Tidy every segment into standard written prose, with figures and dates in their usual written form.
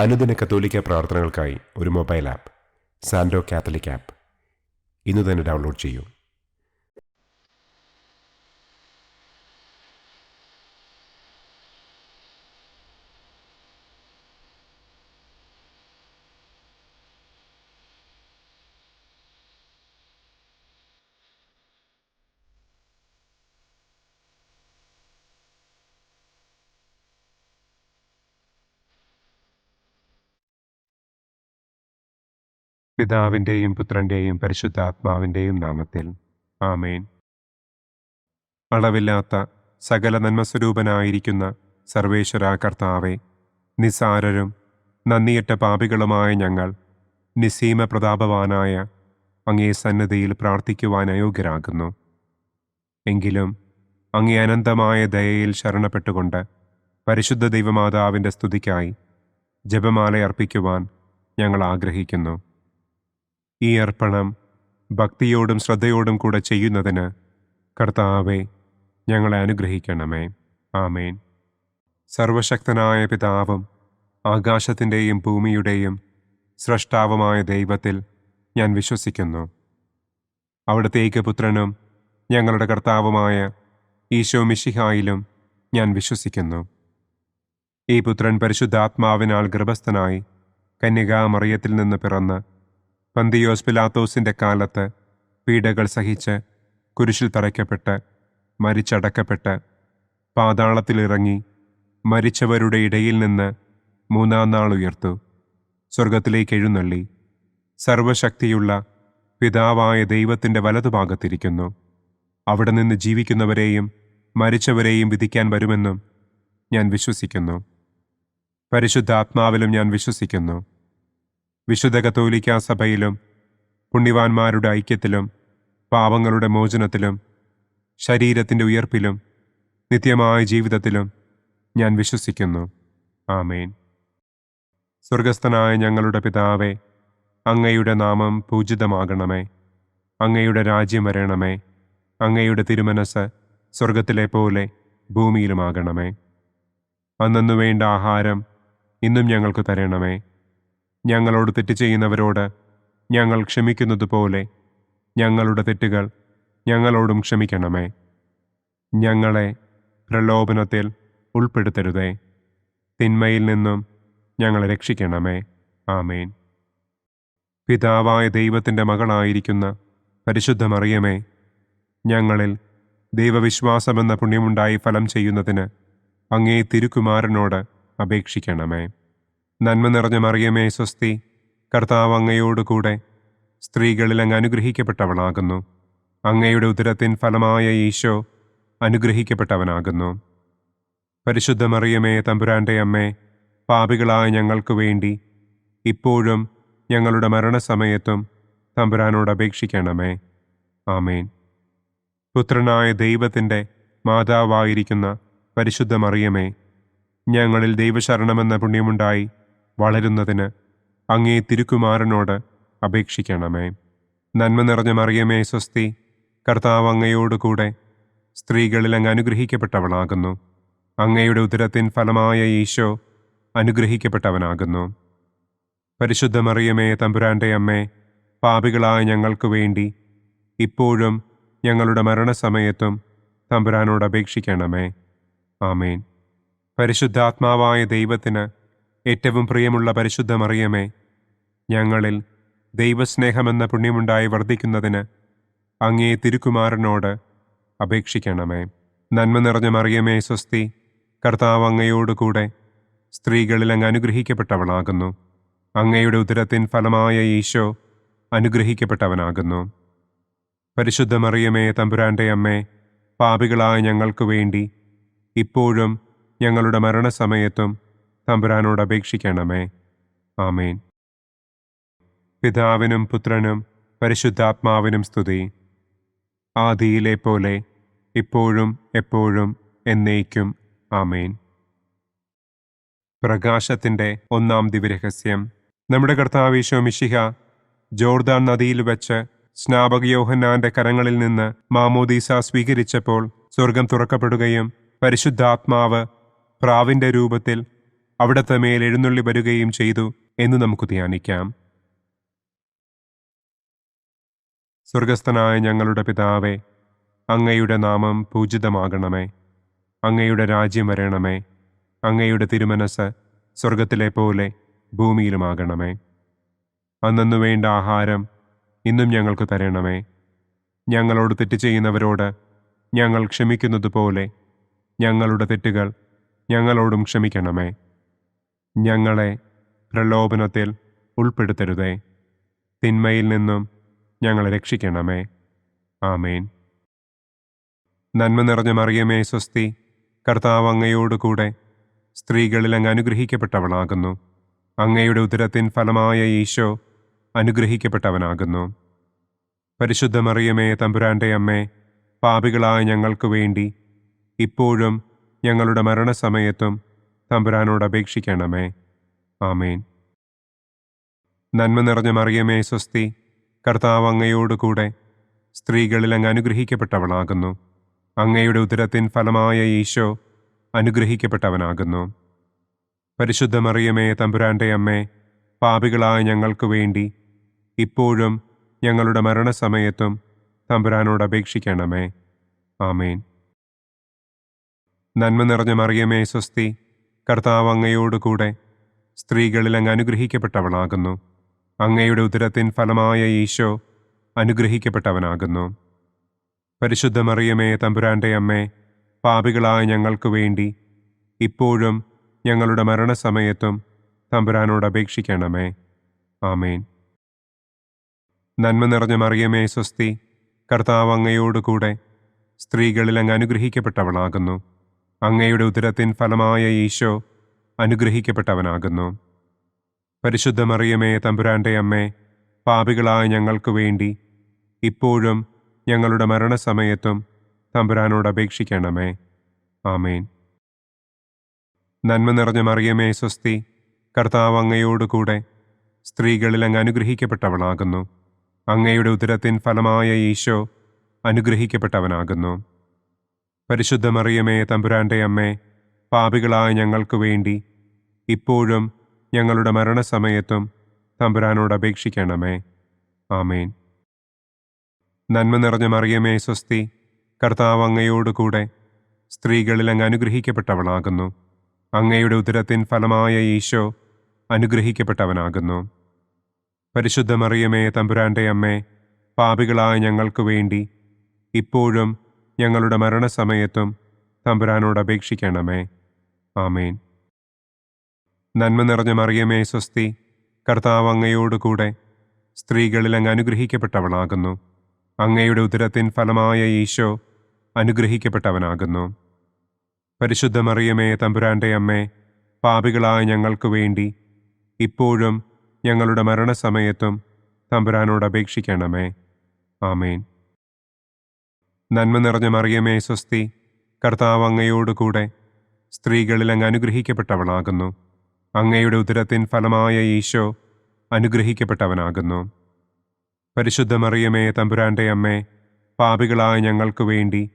അനുദിന കത്തോലിക്ക പ്രാർത്ഥനകൾക്കായി ഒരു മൊബൈൽ ആപ്പ് സാൻഡോ കാത്തലിക് ആപ്പ് ഇന്ന് തന്നെ ഡൗൺലോഡ് ചെയ്യൂ. പിതാവിൻ്റെയും പുത്രൻ്റെയും പരിശുദ്ധാത്മാവിൻ്റെയും നാമത്തിൽ ആമേൻ. അളവില്ലാത്ത സകല നന്മസ്വരൂപനായിരിക്കുന്ന സർവേശ്വര കർത്താവെ, നിസാരരും നന്ദിയറ്റ പാപികളുമായ ഞങ്ങൾ നിസ്സീമ പ്രതാപവാനായ അങ്ങേ സന്നിധിയിൽ പ്രാർത്ഥിക്കുവാൻ അയോഗ്യരാകുന്നു. എങ്കിലും അങ്ങേ അനന്തമായ ദയയിൽ ശരണപ്പെട്ടുകൊണ്ട് പരിശുദ്ധ ദൈവമാതാവിൻ്റെ സ്തുതിക്കായി ജപമാല അർപ്പിക്കുവാൻ ഞങ്ങൾ ആഗ്രഹിക്കുന്നു. ഈ അർപ്പണം ഭക്തിയോടും ശ്രദ്ധയോടും കൂടെ ചെയ്യുന്നതിന് കർത്താവെ ഞങ്ങളെ അനുഗ്രഹിക്കണമേ. ആമേൻ. സർവശക്തനായ പിതാവും ആകാശത്തിൻ്റെയും ഭൂമിയുടെയും സ്രഷ്ടാവുമായ ദൈവത്തിൽ ഞാൻ വിശ്വസിക്കുന്നു. അവിടുത്തെ ഏകപുത്രനും ഞങ്ങളുടെ കർത്താവുമായ ഈശോ മിശിഹായിലും ഞാൻ വിശ്വസിക്കുന്നു. ഈ പുത്രൻ പരിശുദ്ധാത്മാവിനാൽ ഗർഭസ്ഥനായി കന്യകാമറിയത്തിൽ നിന്ന് പിറന്ന് പന്തിയോസ് പിലാത്തോസിൻ്റെ കാലത്ത് പീഡകൾ സഹിച്ച് കുരിശിൽ തറയ്ക്കപ്പെട്ട് മരിച്ചടക്കപ്പെട്ട് പാതാളത്തിലിറങ്ങി മരിച്ചവരുടെ ഇടയിൽ നിന്ന് മൂന്നാം നാൾ ഉയർത്തു, സ്വർഗത്തിലേക്ക് എഴുന്നള്ളി, സർവശക്തിയുള്ള പിതാവായ ദൈവത്തിൻ്റെ വലതുഭാഗത്തിരിക്കുന്നു. അവിടെ നിന്ന് ജീവിക്കുന്നവരെയും മരിച്ചവരെയും വിധിക്കാൻ വരുമെന്നും ഞാൻ വിശ്വസിക്കുന്നു. പരിശുദ്ധാത്മാവിലും ഞാൻ വിശ്വസിക്കുന്നു. വിശുദ്ധ കത്തോലിക്കാ സഭയിലും പുണ്യവാന്മാരുടെ ഐക്യത്തിലും പാപങ്ങളുടെ മോചനത്തിലും ശരീരത്തിൻ്റെ ഉയർപ്പിലും നിത്യമായ ജീവിതത്തിലും ഞാൻ വിശ്വസിക്കുന്നു. ആമേൻ. സ്വർഗസ്ഥനായ ഞങ്ങളുടെ പിതാവേ, അങ്ങയുടെ നാമം പൂജിതമാകണമേ. അങ്ങയുടെ രാജ്യം വരണമേ. അങ്ങയുടെ തിരുമനസ് സ്വർഗത്തിലെ പോലെ ഭൂമിയിലുമാകണമേ. അന്നന്നു വേണ്ട ആഹാരം ഇന്നും ഞങ്ങൾക്ക് തരണമേ. ഞങ്ങളോട് തെറ്റ് ചെയ്യുന്നവരോട് ഞങ്ങൾ ക്ഷമിക്കുന്നത് പോലെ ഞങ്ങളുടെ തെറ്റുകൾ ഞങ്ങളോടും ക്ഷമിക്കണമേ. ഞങ്ങളെ പ്രലോഭനത്തിൽ ഉൾപ്പെടുത്തരുതേ, തിന്മയിൽ നിന്നും ഞങ്ങളെ രക്ഷിക്കണമേ. ആമേൻ. പിതാവായ ദൈവത്തിൻ്റെ മകളായിരിക്കുന്ന പരിശുദ്ധ മറിയമേ, ഞങ്ങളിൽ ദൈവവിശ്വാസമെന്ന പുണ്യമുണ്ടായി ഫലം ചെയ്യുന്നതിന് അങ്ങേ തിരുക്കുമാരനോട് അപേക്ഷിക്കണമേ. നന്മ നിറഞ്ഞ മറിയമേ സ്വസ്തി, കർത്താവ് അങ്ങയോടുകൂടെ സ്ത്രീകളിൽ അങ്ങ് അനുഗ്രഹിക്കപ്പെട്ടവളാകുന്നു. അങ്ങയുടെ ഉദരത്തിൻ ഫലമായ ഈശോ അനുഗ്രഹിക്കപ്പെട്ടവനാകുന്നു. പരിശുദ്ധ മറിയമേ തമ്പുരാൻ്റെ അമ്മേ, പാപികളായ ഞങ്ങൾക്ക് വേണ്ടി ഇപ്പോഴും ഞങ്ങളുടെ മരണസമയത്തും തമ്പുരാനോട് അപേക്ഷിക്കണമേ. ആമേൻ. പുത്രനായ ദൈവത്തിൻ്റെ മാതാവായിരിക്കുന്ന പരിശുദ്ധ മറിയമേ, ഞങ്ങളിൽ ദൈവശരണമെന്ന പുണ്യമുണ്ടായി വളരുന്നതിന് അങ്ങേ തിരുക്കുമാരനോട് അപേക്ഷിക്കണമേ. നന്മ നിറഞ്ഞ മറിയമേ സ്വസ്തി, കർത്താവ് അങ്ങയോടുകൂടെ സ്ത്രീകളിൽ അങ്ങ് അനുഗ്രഹിക്കപ്പെട്ടവളാകുന്നു. അങ്ങയുടെ ഉദരത്തിൻ ഫലമായ ഈശോ അനുഗ്രഹിക്കപ്പെട്ടവനാകുന്നു. പരിശുദ്ധ മറിയമേ തമ്പുരാൻ്റെ അമ്മേ, പാപികളായ ഞങ്ങൾക്ക് വേണ്ടി ഇപ്പോഴും ഞങ്ങളുടെ മരണസമയത്തും തമ്പുരാനോട് അപേക്ഷിക്കണമേ. ആമേൻ. പരിശുദ്ധാത്മാവായ ദൈവത്തിന് ഏറ്റവും പ്രിയമുള്ള പരിശുദ്ധ മറിയമേ, ഞങ്ങളിൽ ദൈവസ്നേഹമെന്ന പുണ്യമുണ്ടായി വർദ്ധിക്കുന്നതിന് അങ്ങേ തിരുക്കുമാരനോട് അപേക്ഷിക്കണമേ. നന്മ നിറഞ്ഞ മറിയമേ സ്വസ്തി, കർത്താവ് അങ്ങയോടുകൂടെ സ്ത്രീകളിൽ അങ്ങ് അനുഗ്രഹിക്കപ്പെട്ടവളാകുന്നു. അങ്ങയുടെ ഉദരത്തിൻ ഫലമായ ഈശോ അനുഗ്രഹിക്കപ്പെട്ടവനാകുന്നു. പരിശുദ്ധ മറിയമേ തമ്പുരാൻ്റെ അമ്മേ, പാപികളായ ഞങ്ങൾക്ക് വേണ്ടി ഇപ്പോഴും ഞങ്ങളുടെ മരണസമയത്തും തമ്പുരാനോട് അപേക്ഷിക്കണമേ. ആമേൻ. പിതാവിനും പുത്രനും പരിശുദ്ധാത്മാവിനും സ്തുതി. ആദിയിലെ പോലെ ഇപ്പോഴും എപ്പോഴും എന്നേക്കും. ആമേൻ. പ്രകാശത്തിൻ്റെ ഒന്നാം ദിവ്യരഹസ്യം. നമ്മുടെ കർത്താവ് ഈശോ മിശിഹ ജോർദാൻ നദിയിൽ വെച്ച് സ്നാപക യോഹന്നാന്റെ കരങ്ങളിൽ നിന്ന് മാമോദീസ സ്വീകരിച്ചപ്പോൾ സ്വർഗം തുറക്കപ്പെടുകയും പരിശുദ്ധാത്മാവ് പ്രാവിൻ്റെ രൂപത്തിൽ അവിടുത്തെ മേൽ എഴുന്നള്ളി വരികയും ചെയ്തു എന്ന് നമുക്ക് ധ്യാനിക്കാം. സ്വർഗസ്ഥനായ ഞങ്ങളുടെ പിതാവേ, അങ്ങയുടെ നാമം പൂജിതമാകണമേ. അങ്ങയുടെ രാജ്യം വരണമേ. അങ്ങയുടെ തിരുമനസ് സ്വർഗത്തിലെ പോലെ ഭൂമിയിലുമാകണമേ. അന്നന്നു വേണ്ട ആഹാരം ഇന്നും ഞങ്ങൾക്ക് തരണമേ. ഞങ്ങളോട് തെറ്റ് ചെയ്യുന്നവരോട് ഞങ്ങൾ ക്ഷമിക്കുന്നത് പോലെ ഞങ്ങളുടെ തെറ്റുകൾ ഞങ്ങളോടും ക്ഷമിക്കണമേ. ഞങ്ങളെ പ്രലോഭനത്തിൽ ഉൾപ്പെടുത്തരുതേ, തിന്മയിൽ നിന്നും ഞങ്ങളെ രക്ഷിക്കണമേ. ആമേൻ. നന്മ നിറഞ്ഞ മറിയമേ സ്വസ്തി, കർത്താവ് അങ്ങയോടുകൂടെ സ്ത്രീകളിൽ അങ്ങ് അനുഗ്രഹിക്കപ്പെട്ടവളാകുന്നു. അങ്ങയുടെ ഉദരത്തിൻ ഫലമായ ഈശോ അനുഗ്രഹിക്കപ്പെട്ടവനാകുന്നു. പരിശുദ്ധ മറിയമേ തമ്പുരാന്റെ അമ്മേ, പാപികളായ ഞങ്ങൾക്ക് വേണ്ടി ഇപ്പോഴും ഞങ്ങളുടെ മരണസമയത്തും തമ്പുരാനോട് അപേക്ഷിക്കണമേ. ആമേൻ. നന്മ നിറഞ്ഞ മറിയമേ സ്വസ്തി, കർത്താവ് അങ്ങയോടുകൂടെ സ്ത്രീകളിൽ അങ്ങ് അനുഗ്രഹിക്കപ്പെട്ടവളാകുന്നു. അങ്ങയുടെ ഉദരത്തിൻ ഫലമായ ഈശോ അനുഗ്രഹിക്കപ്പെട്ടവനാകുന്നു. പരിശുദ്ധ മറിയമേ തമ്പുരാന്റെ അമ്മേ, പാപികളായ ഞങ്ങൾക്ക് വേണ്ടി ഇപ്പോഴും ഞങ്ങളുടെ മരണസമയത്തും തമ്പുരാനോട് അപേക്ഷിക്കണമേ. ആമേൻ. നന്മ നിറഞ്ഞ മറിയമേ സ്വസ്തി, കർത്താവ് അങ്ങയോടുകൂടെ സ്ത്രീകളിൽ അങ്ങ് അനുഗ്രഹിക്കപ്പെട്ടവളാകുന്നു. അങ്ങയുടെ ഉദരത്തിൻ ഫലമായ ഈശോ അനുഗ്രഹിക്കപ്പെട്ടവനാകുന്നു. പരിശുദ്ധ മറിയമേ തമ്പുരാന്റെ അമ്മേ, പാപികളായ ഞങ്ങൾക്ക് വേണ്ടി ഇപ്പോഴും ഞങ്ങളുടെ മരണസമയത്തും തമ്പുരാനോട് അപേക്ഷിക്കണമേ. ആമേൻ. നന്മ നിറഞ്ഞ മറിയമേ സ്വസ്തി, കർത്താവ് അങ്ങയോടുകൂടെ സ്ത്രീകളിൽ അങ്ങ് അനുഗ്രഹിക്കപ്പെട്ടവളാകുന്നു. അങ്ങയുടെ ഉദരത്തിൻ ഫലമായ ഈശോ അനുഗ്രഹിക്കപ്പെട്ടവനാകുന്നു. പരിശുദ്ധ മറിയമേ തമ്പുരാന്റെ അമ്മേ, പാപികളായ ഞങ്ങൾക്ക് വേണ്ടി ഇപ്പോഴും ഞങ്ങളുടെ മരണസമയത്തും തമ്പുരാനോട് അപേക്ഷിക്കണമേ. ആമേൻ. നന്മ നിറഞ്ഞ മറിയമേ സ്വസ്തി, കർത്താവ് അങ്ങയോടുകൂടെ സ്ത്രീകളിൽ അങ്ങ് അനുഗ്രഹിക്കപ്പെട്ടവളാകുന്നു. അങ്ങയുടെ ഉദരത്തിൻ ഫലമായ ഈശോ അനുഗ്രഹിക്കപ്പെട്ടവനാകുന്നു. പരിശുദ്ധ മറിയമേ തമ്പുരാന്റെ അമ്മേ, പാപികളായ ഞങ്ങൾക്ക് വേണ്ടി ഇപ്പോഴും ഞങ്ങളുടെ മരണസമയത്തും തമ്പുരാനോട് അപേക്ഷിക്കണമേ. ആമേൻ. നന്മ നിറഞ്ഞ മറിയമേ സ്വസ്തി, കർത്താവ് അങ്ങയോടുകൂടെ സ്ത്രീകളിൽ അങ്ങ് അനുഗ്രഹിക്കപ്പെട്ടവളാകുന്നു. അങ്ങയുടെ ഉദരത്തിൻ ഫലമായ ഈശോ അനുഗ്രഹിക്കപ്പെട്ടവനാകുന്നു. പരിശുദ്ധ മറിയമേ തമ്പുരാന്റെ അമ്മേ, പാപികളായ ഞങ്ങൾക്ക് വേണ്ടി ഇപ്പോഴും ഞങ്ങളുടെ മരണസമയത്തും തമ്പുരാനോട് അപേക്ഷിക്കണമേ. ആമേൻ. നന്മ നിറഞ്ഞ മറിയമേ സ്വസ്തി, കർത്താവ് അങ്ങയോടുകൂടെ സ്ത്രീകളിൽ അങ്ങ് അനുഗ്രഹിക്കപ്പെട്ടവളാകുന്നു. അങ്ങയുടെ ഉദരത്തിൻ ഫലമായ ഈശോ അനുഗ്രഹിക്കപ്പെട്ടവനാകുന്നു. പരിശുദ്ധ മറിയമേ തമ്പുരാന്റെ അമ്മേ, പാപികളായ ഞങ്ങൾക്ക് വേണ്ടി ഇപ്പോഴും ഞങ്ങളുടെ മരണസമയത്തും തമ്പുരാനോട് അപേക്ഷിക്കണമേ. ആമേൻ. നന്മ നിറഞ്ഞ മറിയമേ സ്വസ്തി, കർത്താവ് അങ്ങയോടുകൂടെ സ്ത്രീകളിൽ അങ്ങ് അനുഗ്രഹിക്കപ്പെട്ടവളാകുന്നു. അങ്ങയുടെ ഉദരത്തിൻ ഫലമായ ഈശോ അനുഗ്രഹിക്കപ്പെട്ടവനാകുന്നു. പരിശുദ്ധ മറിയമേ തമ്പുരാന്റെ അമ്മേ, പാപികളായ ഞങ്ങൾക്ക് വേണ്ടി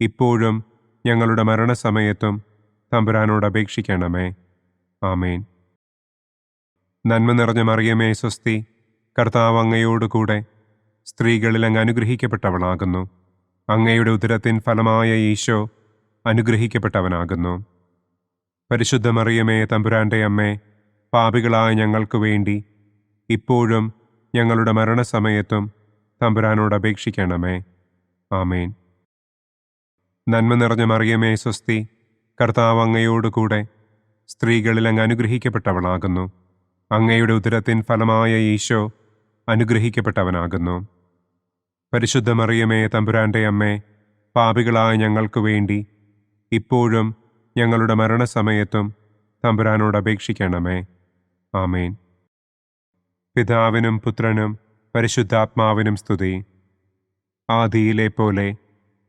ഇപ്പോഴും ഞങ്ങളുടെ മരണസമയത്തും തമ്പുരാനോട് അപേക്ഷിക്കണമേ. ആമേൻ. നന്മ നിറഞ്ഞ മറിയമേ സ്വസ്തി, കർത്താവ് അങ്ങയോടുകൂടെ സ്ത്രീകളിൽ അങ്ങ് അനുഗ്രഹിക്കപ്പെട്ടവളാകുന്നു. അങ്ങയുടെ ഉദരത്തിൻ ഫലമായ ഈശോ അനുഗ്രഹിക്കപ്പെട്ടവനാകുന്നു. പരിശുദ്ധ മറിയമേ തമ്പുരാന്റെ അമ്മേ, പാപികളായ ഞങ്ങൾക്ക് വേണ്ടി ഇപ്പോഴും ഞങ്ങളുടെ മരണസമയത്തും തമ്പുരാനോട് അപേക്ഷിക്കണമേ. ആമേൻ. നന്മ നിറഞ്ഞ മറിയമേ സ്വസ്തി, കർത്താവ് അങ്ങയോടുകൂടെ സ്ത്രീകളിൽ അങ്ങ് അനുഗ്രഹിക്കപ്പെട്ടവളാകുന്നു. അങ്ങയുടെ ഉദരത്തിൻ ഫലമായ ഈശോ അനുഗ്രഹിക്കപ്പെട്ടവനാകുന്നു. പരിശുദ്ധ മറിയമേ തമ്പുരാന്റെ അമ്മേ, പാപികളായ ഞങ്ങൾക്ക് വേണ്ടി ഇപ്പോഴും ഞങ്ങളുടെ മരണസമയത്തും തമ്പുരാനോട് അപേക്ഷിക്കണമേ. ആമേൻ. പിതാവിനും പുത്രനും പരിശുദ്ധാത്മാവിനും സ്തുതി. ആദിയിലെ പോലെ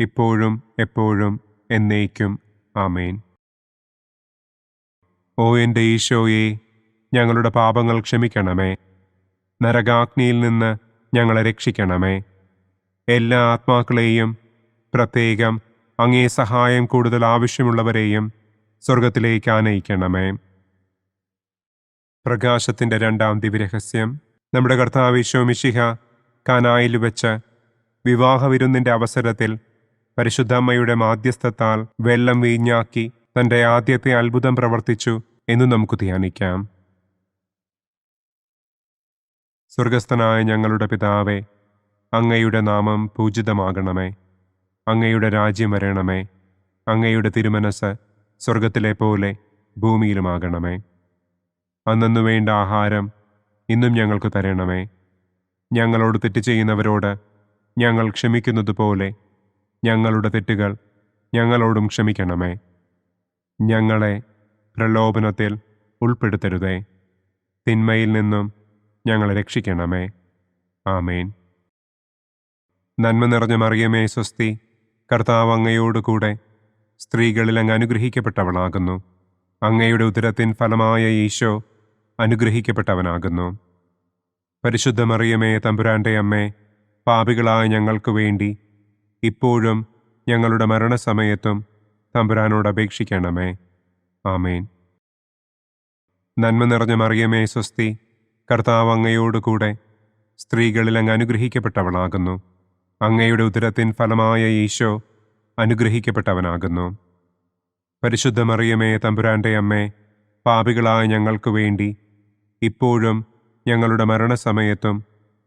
ഇപ്പോഴും എപ്പോഴും എന്നേക്കും. ആമേൻ. ഓ എൻ്റെ ഈശോയെ, ഞങ്ങളുടെ പാപങ്ങൾ ക്ഷമിക്കണമേ. നരകാഗ്നിയിൽ നിന്ന് ഞങ്ങളെ രക്ഷിക്കണമേ. എല്ലാ ആത്മാക്കളെയും, പ്രത്യേകം അങ്ങേ സഹായം കൂടുതൽ ആവശ്യമുള്ളവരെയും സ്വർഗത്തിലേക്ക് ആനയിക്കണമേ. പ്രകാശത്തിൻ്റെ രണ്ടാം ദിവ്യരഹസ്യം. നമ്മുടെ കർത്താവ് ഈശോ മിശിഹ കാനായിൽ വെച്ച് വിവാഹവിരുന്നിൻ്റെ അവസരത്തിൽ പരിശുദ്ധമ്മയുടെ മാധ്യസ്ഥത്താൽ വെള്ളം വീഞ്ഞാക്കി തൻ്റെ ആദ്യത്തെ അത്ഭുതം പ്രവർത്തിച്ചു എന്ന് നമുക്ക് ധ്യാനിക്കാം. സ്വർഗസ്ഥനായ ഞങ്ങളുടെ പിതാവേ, അങ്ങയുടെ നാമം പൂജിതമാകണമേ. അങ്ങയുടെ രാജ്യം വരണമേ. അങ്ങയുടെ തിരുമനസ് സ്വർഗത്തിലെ പോലെ ഭൂമിയിലുമാകണമേ. അന്നു വേണ്ട ആഹാരം ഇന്നും ഞങ്ങൾക്ക് തരണമേ. ഞങ്ങളോട് തെറ്റ് ചെയ്യുന്നവരോട് ഞങ്ങൾ ക്ഷമിക്കുന്നത് പോലെ ഞങ്ങളുടെ തെറ്റുകൾ ഞങ്ങളോടും ക്ഷമിക്കണമേ. ഞങ്ങളെ പ്രലോഭനത്തിൽ ഉൾപ്പെടുത്തരുതേ. തിന്മയിൽ നിന്നും ഞങ്ങളെ രക്ഷിക്കണമേ. ആമേൻ. നന്മ നിറഞ്ഞ മറിയമേ സ്വസ്തി, കർത്താവ് അങ്ങയോട് കൂടെ സ്ത്രീകളിൽ അങ്ങ് അനുഗ്രഹിക്കപ്പെട്ടവളാകുന്നു. അങ്ങയുടെ ഉദരത്തിൻ ഫലമായ ഈശോ അനുഗ്രഹിക്കപ്പെട്ടവനാകുന്നു. പരിശുദ്ധ മറിയമേ തമ്പുരാൻ്റെ അമ്മേ, പാപികളായ ഞങ്ങൾക്ക് വേണ്ടി ഇപ്പോഴും ഞങ്ങളുടെ മരണസമയത്തും തമ്പുരാനോട് അപേക്ഷിക്കണമേ. ആമേൻ. നന്മ നിറഞ്ഞ മറിയമേ സ്വസ്തി, കർത്താവ് അങ്ങയോട് കൂടെ സ്ത്രീകളിൽ അങ്ങ് അനുഗ്രഹിക്കപ്പെട്ടവളാകുന്നു. അങ്ങയുടെ ഉദരത്തിൻ ഫലമായ ഈശോ അനുഗ്രഹിക്കപ്പെട്ടവനാകുന്നു. പരിശുദ്ധ മറിയമേ തമ്പുരാൻ്റെ അമ്മേ, പാപികളായ ഞങ്ങൾക്ക് വേണ്ടി ഇപ്പോഴും ഞങ്ങളുടെ മരണസമയത്തും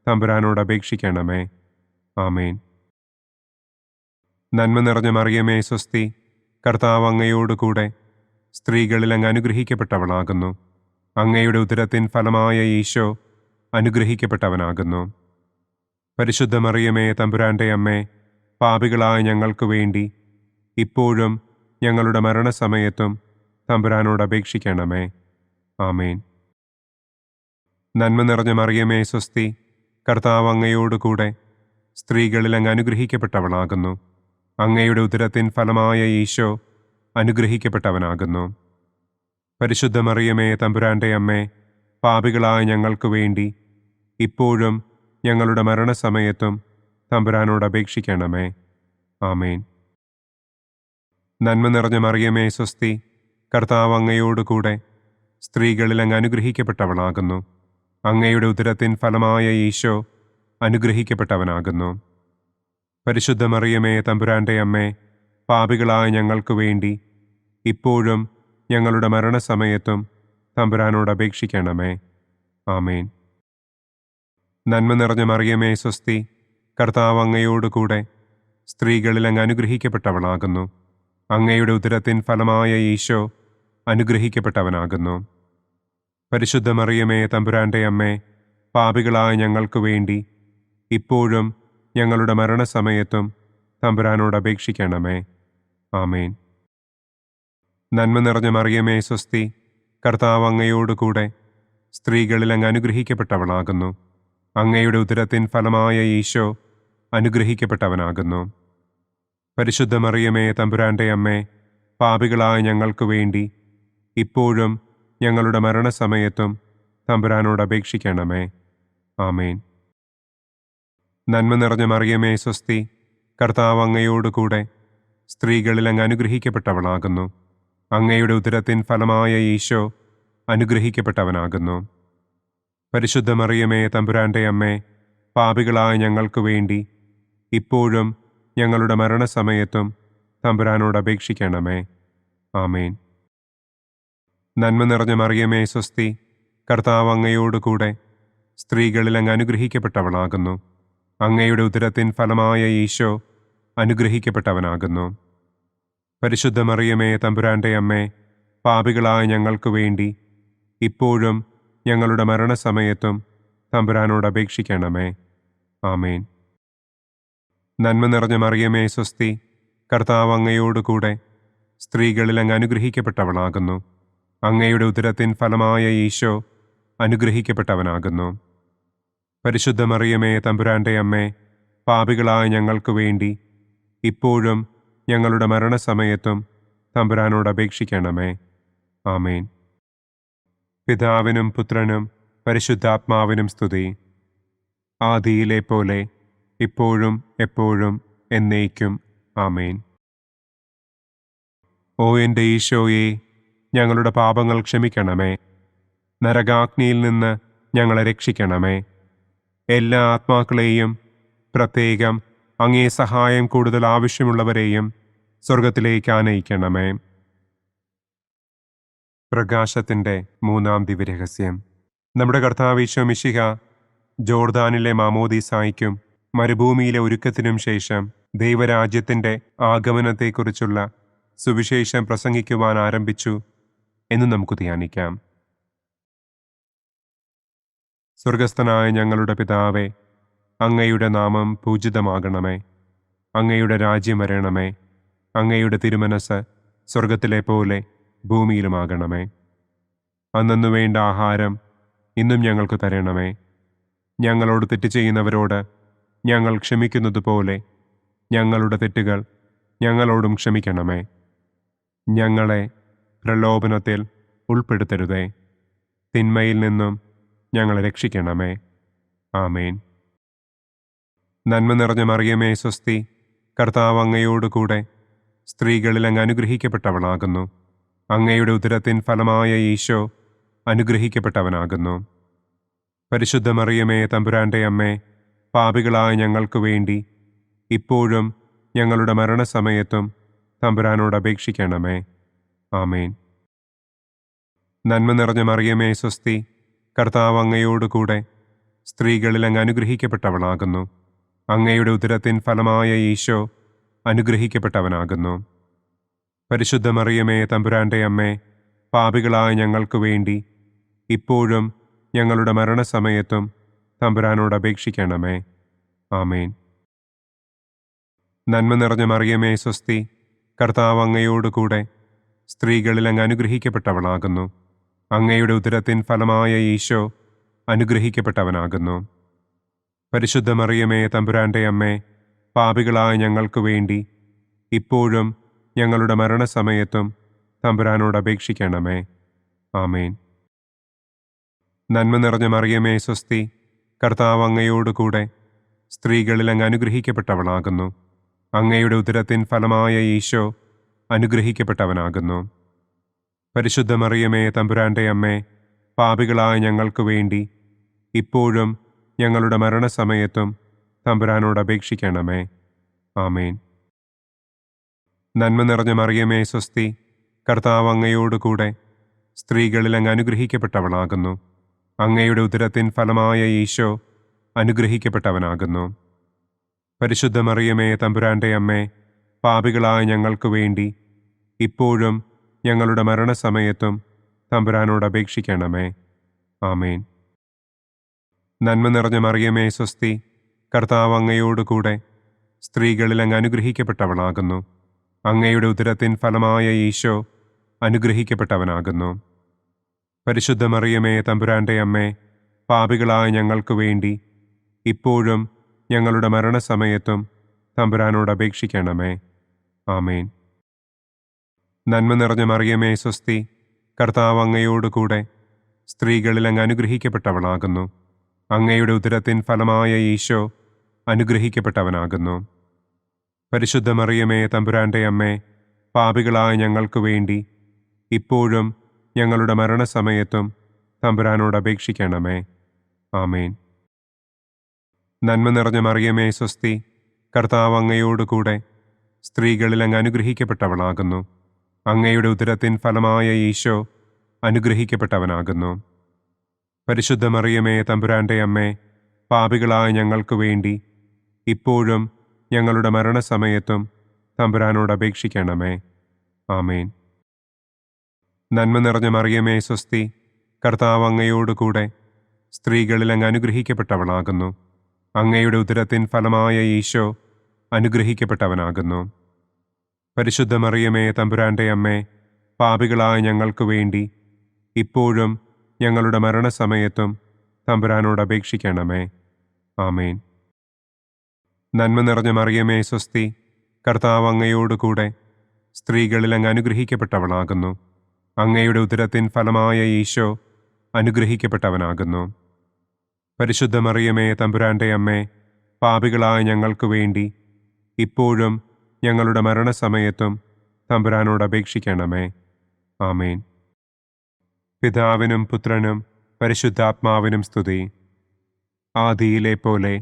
തമ്പുരാനോട് അപേക്ഷിക്കണമേ. ആമേൻ. നന്മ നിറഞ്ഞ മറിയമേ സ്വസ്തി, കർത്താവ് അങ്ങയോട് കൂടെ സ്ത്രീകളിൽ അങ്ങ് അനുഗ്രഹിക്കപ്പെട്ടവളാകുന്നു. അങ്ങയുടെ ഉദരത്തിൻ ഫലമായ ഈശോ അനുഗ്രഹിക്കപ്പെട്ടവനാകുന്നു. പരിശുദ്ധ മറിയമേ തമ്പുരാൻ്റെ അമ്മേ, പാപികളായ ഞങ്ങൾക്ക് വേണ്ടി ഇപ്പോഴും ഞങ്ങളുടെ മരണസമയത്തും തമ്പുരാനോട് അപേക്ഷിക്കണമേ. ആമേൻ. നന്മ നിറഞ്ഞ മറിയമേ സ്വസ്തി, കർത്താവ് അങ്ങയോട് കൂടെ സ്ത്രീകളിൽ അങ്ങ് അനുഗ്രഹിക്കപ്പെട്ടവളാകുന്നു. അങ്ങയുടെ ഉദരത്തിൻ ഫലമായ ഈശോ അനുഗ്രഹിക്കപ്പെട്ടവനാകുന്നു. പരിശുദ്ധ മറിയമേ തമ്പുരാൻ്റെ അമ്മേ, പാപികളായ ഞങ്ങൾക്ക് വേണ്ടി ഇപ്പോഴും ഞങ്ങളുടെ മരണസമയത്തും തമ്പുരാനോട് അപേക്ഷിക്കണമേ. ആമേൻ. നന്മ നിറഞ്ഞ മറിയമേ സ്വസ്തി, കർത്താവ് അങ്ങയോട് കൂടെ സ്ത്രീകളിൽ അങ്ങ് അനുഗ്രഹിക്കപ്പെട്ടവളാകുന്നു. അങ്ങയുടെ ഉദരത്തിൻ ഫലമായ ഈശോ അനുഗ്രഹിക്കപ്പെട്ടവനാകുന്നു. പരിശുദ്ധ മറിയമേ തമ്പുരാൻ്റെ അമ്മേ, പാപികളായ ഞങ്ങൾക്ക് വേണ്ടി ഇപ്പോഴും ഞങ്ങളുടെ മരണസമയത്തും തമ്പുരാനോട് അപേക്ഷിക്കണമേ. ആമേൻ. നന്മ നിറഞ്ഞ മറിയമേ സ്വസ്തി, കർത്താവ് അങ്ങയോട് കൂടെ സ്ത്രീകളിൽ അങ്ങ് അനുഗ്രഹിക്കപ്പെട്ടവളാകുന്നു. അങ്ങയുടെ ഉദരത്തിൻ ഫലമായ ഈശോ അനുഗ്രഹിക്കപ്പെട്ടവനാകുന്നു. പരിശുദ്ധ മറിയമേ തമ്പുരാൻ്റെ അമ്മേ, പാപികളായ ഞങ്ങൾക്ക് വേണ്ടി ഇപ്പോഴും ഞങ്ങളുടെ മരണസമയത്തും തമ്പുരാനോട് അപേക്ഷിക്കണമേ. ആമേൻ. നന്മ നിറഞ്ഞ മറിയമേ സ്വസ്തി, കർത്താവ് അങ്ങയോട് കൂടെ സ്ത്രീകളിൽ അങ്ങ് അനുഗ്രഹിക്കപ്പെട്ടവളാകുന്നു. അങ്ങയുടെ ഉദരത്തിൻ ഫലമായ ഈശോ അനുഗ്രഹിക്കപ്പെട്ടവനാകുന്നു. പരിശുദ്ധ മറിയമേ തമ്പുരാൻ്റെ അമ്മേ, പാപികളായ ഞങ്ങൾക്ക് വേണ്ടി ഇപ്പോഴും ഞങ്ങളുടെ മരണസമയത്തും തമ്പുരാനോട് അപേക്ഷിക്കണമേ. ആമേൻ. നന്മ നിറഞ്ഞ മറിയമേ സ്വസ്തി, കർത്താവ് അങ്ങയോട് കൂടെ സ്ത്രീകളിൽ അങ്ങ് അനുഗ്രഹിക്കപ്പെട്ടവളാകുന്നു. അങ്ങയുടെ ഉദരത്തിൻ ഫലമായ ഈശോ അനുഗ്രഹിക്കപ്പെട്ടവനാകുന്നു. പരിശുദ്ധ മറിയമേ തമ്പുരാൻ്റെ അമ്മേ, പാപികളായ ഞങ്ങൾക്ക് വേണ്ടി ഇപ്പോഴും ഞങ്ങളുടെ മരണസമയത്തും തമ്പുരാനോട് അപേക്ഷിക്കണമേ. ആമേൻ. നന്മ നിറഞ്ഞ മറിയമേ സ്വസ്തി, കർത്താവ് അങ്ങയോട് കൂടെ സ്ത്രീകളിൽ അങ്ങ് അനുഗ്രഹിക്കപ്പെട്ടവളാകുന്നു. അങ്ങയുടെ ഉദരത്തിൻ ഫലമായ ഈശോ അനുഗ്രഹിക്കപ്പെട്ടവനാകുന്നു. പരിശുദ്ധ മറിയമേ തമ്പുരാൻ്റെ അമ്മേ, പാപികളായ ഞങ്ങൾക്ക് വേണ്ടി ഇപ്പോഴും ഞങ്ങളുടെ മരണസമയത്തും തമ്പുരാനോട് അപേക്ഷിക്കണമേ. ആമേൻ. നന്മ നിറഞ്ഞ മറിയമേ സ്വസ്തി, കർത്താവ് അങ്ങയോട് കൂടെ സ്ത്രീകളിൽ അങ്ങ് അനുഗ്രഹിക്കപ്പെട്ടവളാകുന്നു. അങ്ങയുടെ ഉദരത്തിൻ ഫലമായ ഈശോ അനുഗ്രഹിക്കപ്പെട്ടവനാകുന്നു. പരിശുദ്ധ മറിയമേ തമ്പുരാൻ്റെ അമ്മേ, പാപികളായ ഞങ്ങൾക്ക് വേണ്ടി ഇപ്പോഴും ഞങ്ങളുടെ മരണസമയത്തും തമ്പുരാനോട് അപേക്ഷിക്കണമേ. ആമേൻ. പിതാവിനും പുത്രനും പരിശുദ്ധാത്മാവിനും സ്തുതി. ആദിയിലെ പോലെ ഇപ്പോഴും എപ്പോഴും എന്നേക്കും. ആമേൻ. ഓ എൻ്റെ ഈശോയെ, ഞങ്ങളുടെ പാപങ്ങൾ ക്ഷമിക്കണമേ. നരകാഗ്നിയിൽ നിന്ന് ഞങ്ങളെ രക്ഷിക്കണമേ. എല്ലാ ആത്മാക്കളെയും, പ്രത്യേകം അങ്ങേ സഹായം കൂടുതൽ ആവശ്യമുള്ളവരെയും സ്വർഗത്തിലേക്ക് ആനയിക്കണമേ. പ്രകാശത്തിൻ്റെ മൂന്നാം ദിവ്യരഹസ്യം. നമ്മുടെ കർത്താവ് ഈശോ മിശിഹ ജോർദാനിലെ മാമോദീസായ്ക്കും മരുഭൂമിയിലെ ഒരുക്കത്തിനും ശേഷം ദൈവരാജ്യത്തിൻ്റെ ആഗമനത്തെക്കുറിച്ചുള്ള സുവിശേഷം പ്രസംഗിക്കുവാൻ ആരംഭിച്ചു എന്ന് നമുക്ക് ധ്യാനിക്കാം. സ്വർഗസ്ഥനായ ഞങ്ങളുടെ പിതാവേ, അങ്ങയുടെ നാമം പൂജിതമാകണമേ. അങ്ങയുടെ രാജ്യം വരണമേ. അങ്ങയുടെ തിരുമനസ് സ്വർഗത്തിലെ പോലെ ഭൂമിയിലുമാകണമേ. അന്നന്നു വേണ്ട ആഹാരം ഇന്നും ഞങ്ങൾക്ക് തരണമേ. ഞങ്ങളോട് തെറ്റ് ചെയ്യുന്നവരോട് ഞങ്ങൾ ക്ഷമിക്കുന്നത് പോലെ ഞങ്ങളുടെ തെറ്റുകൾ ഞങ്ങളോടും ക്ഷമിക്കണമേ. ഞങ്ങളെ പ്രലോഭനത്തിൽ ഉൾപ്പെടുത്തരുതേ. തിന്മയിൽ നിന്നും ഞങ്ങളെ രക്ഷിക്കണമേ. ആമേൻ. നന്മ നിറഞ്ഞ മറിയമേ സ്വസ്തി, കർത്താവ് അങ്ങയോടുകൂടെ സ്ത്രീകളിൽ അങ്ങ് അനുഗ്രഹിക്കപ്പെട്ടവളാകുന്നു. അങ്ങയുടെ ഉദരത്തിൻ ഫലമായ ഈശോ അനുഗ്രഹിക്കപ്പെട്ടവനാകുന്നു. പരിശുദ്ധ മറിയമേ തമ്പുരാൻ്റെ അമ്മേ, പാപികളായ ഞങ്ങൾക്ക് വേണ്ടി ഇപ്പോഴും ഞങ്ങളുടെ മരണസമയത്തും തമ്പുരാനോട് അപേക്ഷിക്കണമേ. ആമേൻ. നന്മ നിറഞ്ഞ മറിയമേ സ്വസ്തി, കർത്താവ് അങ്ങയോടുകൂടെ സ്ത്രീകളിൽ അങ്ങ് അനുഗ്രഹിക്കപ്പെട്ടവളാകുന്നു. അങ്ങയുടെ ഉദരത്തിൻ ഫലമായ ഈശോ അനുഗ്രഹിക്കപ്പെട്ടവനാകുന്നു. പരിശുദ്ധ മറിയമേ തമ്പുരാൻ്റെ അമ്മേ, പാപികളായ ഞങ്ങൾക്ക് വേണ്ടി ഇപ്പോഴും ഞങ്ങളുടെ മരണസമയത്തും തമ്പുരാനോട് അപേക്ഷിക്കണമേ. ആമേൻ. നന്മ നിറഞ്ഞ മറിയമേ സ്വസ്തി, കർത്താവ് അങ്ങയോടുകൂടെ സ്ത്രീകളിൽ അങ്ങ് അനുഗ്രഹിക്കപ്പെട്ടവളാകുന്നു. അങ്ങയുടെ ഉദരത്തിൻ ഫലമായ ഈശോ അനുഗ്രഹിക്കപ്പെട്ടവനാകുന്നു. പരിശുദ്ധ മറിയമേ തമ്പുരാൻ്റെ അമ്മേ, പാപികളായ ഞങ്ങൾക്ക് വേണ്ടി ഇപ്പോഴും ഞങ്ങളുടെ മരണസമയത്തും തമ്പുരാനോട് അപേക്ഷിക്കണമേ. ആമേൻ. നന്മ നിറഞ്ഞ മറിയമേ സ്വസ്തി, കർത്താവ് അങ്ങയോടുകൂടെ സ്ത്രീകളിൽ അങ്ങ് അനുഗ്രഹിക്കപ്പെട്ടവളാകുന്നു. അങ്ങയുടെ ഉദരത്തിൻ ഫലമായ ഈശോ അനുഗ്രഹിക്കപ്പെട്ടവനാകുന്നു. പരിശുദ്ധ മറിയമേ തമ്പുരാൻ്റെ അമ്മേ, പാപികളായ ഞങ്ങൾക്ക് വേണ്ടി ഇപ്പോഴും ഞങ്ങളുടെ മരണസമയത്തും തമ്പുരാനോട് അപേക്ഷിക്കണമേ. ആമേൻ. നന്മ നിറഞ്ഞ മറിയമേ സ്വസ്തി, കർത്താവ് അങ്ങയോടുകൂടെ സ്ത്രീകളിൽ അങ്ങ് അനുഗ്രഹിക്കപ്പെട്ടവളാകുന്നു. അങ്ങയുടെ ഉദരത്തിൻ ഫലമായ ഈശോ അനുഗ്രഹിക്കപ്പെട്ടവനാകുന്നു. പരിശുദ്ധ മറിയമേ തമ്പുരാൻ്റെ അമ്മേ, പാപികളായ ഞങ്ങൾക്ക് വേണ്ടി ഇപ്പോഴും ഞങ്ങളുടെ മരണസമയത്തും തമ്പുരാനോട് അപേക്ഷിക്കണമേ. ആമേൻ. നന്മ നിറഞ്ഞ മറിയമേ സ്വസ്തി, കർത്താവ് അങ്ങയോടുകൂടെ സ്ത്രീകളിൽ അങ്ങ് അനുഗ്രഹിക്കപ്പെട്ടവളാകുന്നു. അങ്ങയുടെ ഉദരത്തിൻ ഫലമായ ഈശോ അനുഗ്രഹിക്കപ്പെട്ടവനാകുന്നു. പരിശുദ്ധ മറിയമേ തമ്പുരാൻ്റെ അമ്മേ, പാപികളായ ഞങ്ങൾക്ക് വേണ്ടി ഇപ്പോഴും ഞങ്ങളുടെ മരണസമയത്തും തമ്പുരാനോട് അപേക്ഷിക്കണമേ. ആമേൻ. നന്മ നിറഞ്ഞ മറിയമേ സ്വസ്തി, കർത്താവ് അങ്ങയോടുകൂടെ സ്ത്രീകളിൽ അങ്ങ് അനുഗ്രഹിക്കപ്പെട്ടവളാകുന്നു. അങ്ങയുടെ ഉദരത്തിൻ ഫലമായ ഈശോ അനുഗ്രഹിക്കപ്പെട്ടവനാകുന്നു. പരിശുദ്ധ മറിയമേ തമ്പുരാൻ്റെ അമ്മേ, പാപികളായ ഞങ്ങൾക്ക് വേണ്ടി ഇപ്പോഴും ഞങ്ങളുടെ മരണസമയത്തും തമ്പുരാനോട് അപേക്ഷിക്കണമേ. ആമേൻ. നന്മ നിറഞ്ഞ മറിയമേ സ്വസ്തി, കർത്താവ് അങ്ങയോടുകൂടെ സ്ത്രീകളിൽ അങ്ങ് അനുഗ്രഹിക്കപ്പെട്ടവളാകുന്നു. അങ്ങയുടെ ഉദരത്തിൻ ഫലമായ ഈശോ അനുഗ്രഹിക്കപ്പെട്ടവനാകുന്നു. പരിശുദ്ധ മറിയമേ തമ്പുരാൻ്റെ അമ്മേ, പാപികളായ ഞങ്ങൾക്ക് വേണ്ടി ഇപ്പോഴും ഞങ്ങളുടെ മരണസമയത്തും തമ്പുരാനോട് അപേക്ഷിക്കണമേ. ആമേൻ. നന്മ നിറഞ്ഞ മറിയമേ സ്വസ്തി, കർത്താവ് അങ്ങയോടുകൂടെ സ്ത്രീകളിൽ അങ്ങ് അനുഗ്രഹിക്കപ്പെട്ടവളാകുന്നു. അങ്ങയുടെ ഉദരത്തിൻ ഫലമായ ഈശോ അനുഗ്രഹിക്കപ്പെട്ടവനാകുന്നു. പരിശുദ്ധ മറിയമേ തമ്പുരാൻ്റെ അമ്മേ, പാപികളായ ഞങ്ങൾക്ക് വേണ്ടി ഇപ്പോഴും ഞങ്ങളുടെ മരണസമയത്തും തമ്പുരാനോട് അപേക്ഷിക്കണമേ. ആമേൻ. നന്മ നിറഞ്ഞ മറിയമേ സ്വസ്തി, കർത്താവ് അങ്ങയോടുകൂടെ സ്ത്രീകളിൽ അങ്ങ് അനുഗ്രഹിക്കപ്പെട്ടവളാകുന്നു. അങ്ങയുടെ ഉദരത്തിൻ ഫലമായ ഈശോ അനുഗ്രഹിക്കപ്പെട്ടവനാകുന്നു. പരിശുദ്ധ മറിയമേ തമ്പുരാൻ്റെ അമ്മേ, പാപികളായ ഞങ്ങൾക്ക് വേണ്ടി ഇപ്പോഴും ഞങ്ങളുടെ മരണസമയത്തും തമ്പുരാനോട് അപേക്ഷിക്കണമേ. ആമേൻ. പിതാവിനും പുത്രനും പരിശുദ്ധാത്മാവിനും സ്തുതി. ആദിയിലെ പോലെ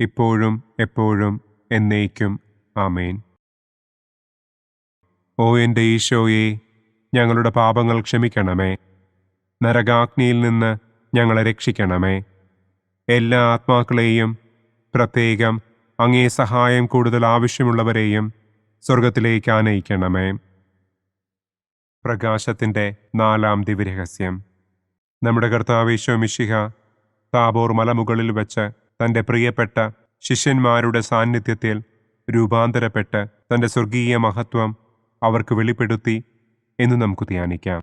ഇപ്പോഴും എപ്പോഴും എന്നേക്കും. ആമേൻ. ഓ എൻ്റെ ഈശോയെ, ഞങ്ങളുടെ പാപങ്ങൾ ക്ഷമിക്കണമേ. നരകാഗ്നിയിൽ നിന്ന് ഞങ്ങളെ രക്ഷിക്കണമേ. എല്ലാ ആത്മാക്കളെയും, പ്രത്യേകം അങ്ങേ സഹായം കൂടുതൽ ആവശ്യമുള്ളവരെയും സ്വർഗത്തിലേക്ക് ആനയിക്കണമേ. പ്രകാശത്തിൻ്റെ 4-ാം ദിവ്യരഹസ്യം. നമ്മുടെ കർത്താവ് ഈശോ മിശിഹ താബോർ മലമുകളിൽ വെച്ച് തൻ്റെ പ്രിയപ്പെട്ട ശിഷ്യന്മാരുടെ സാന്നിധ്യത്തിൽ രൂപാന്തരപ്പെട്ട് തൻ്റെ സ്വർഗീയ മഹത്വം അവർക്ക് വെളിപ്പെടുത്തി എന്ന് നമുക്ക് ധ്യാനിക്കാം.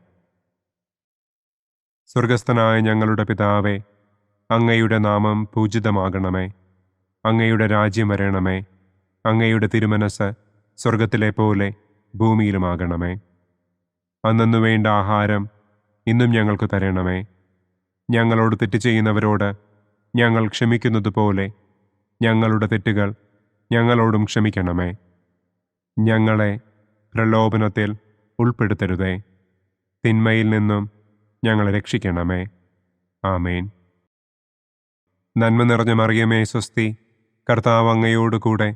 സ്വർഗസ്ഥനായ ഞങ്ങളുടെ പിതാവേ, അങ്ങയുടെ നാമം പൂജിതമാകണമേ. അങ്ങയുടെ രാജ്യം വരണമേ. അങ്ങയുടെ തിരുമനസ് സ്വർഗത്തിലെ പോലെ ഭൂമിയിലുമാകണമേ. അന്നന്നു വേണ്ട ആഹാരം ഇന്നും ഞങ്ങൾക്ക് തരണമേ. ഞങ്ങളോട് തെറ്റ് ചെയ്യുന്നവരോട് ഞങ്ങൾ ക്ഷമിക്കുന്നത് പോലെ ഞങ്ങളുടെ തെറ്റുകൾ ഞങ്ങളോടും ക്ഷമിക്കണമേ. ഞങ്ങളെ പ്രലോഭനത്തിൽ ഉൾപ്പെടുത്തരുതേ. തിന്മയിൽ നിന്നും ഞങ്ങളെ രക്ഷിക്കണമേ. ആമേൻ. നന്മ നിറഞ്ഞ മറിയമേ സ്വസ്തി, കർത്താവ് അങ്ങയോടുകൂടെ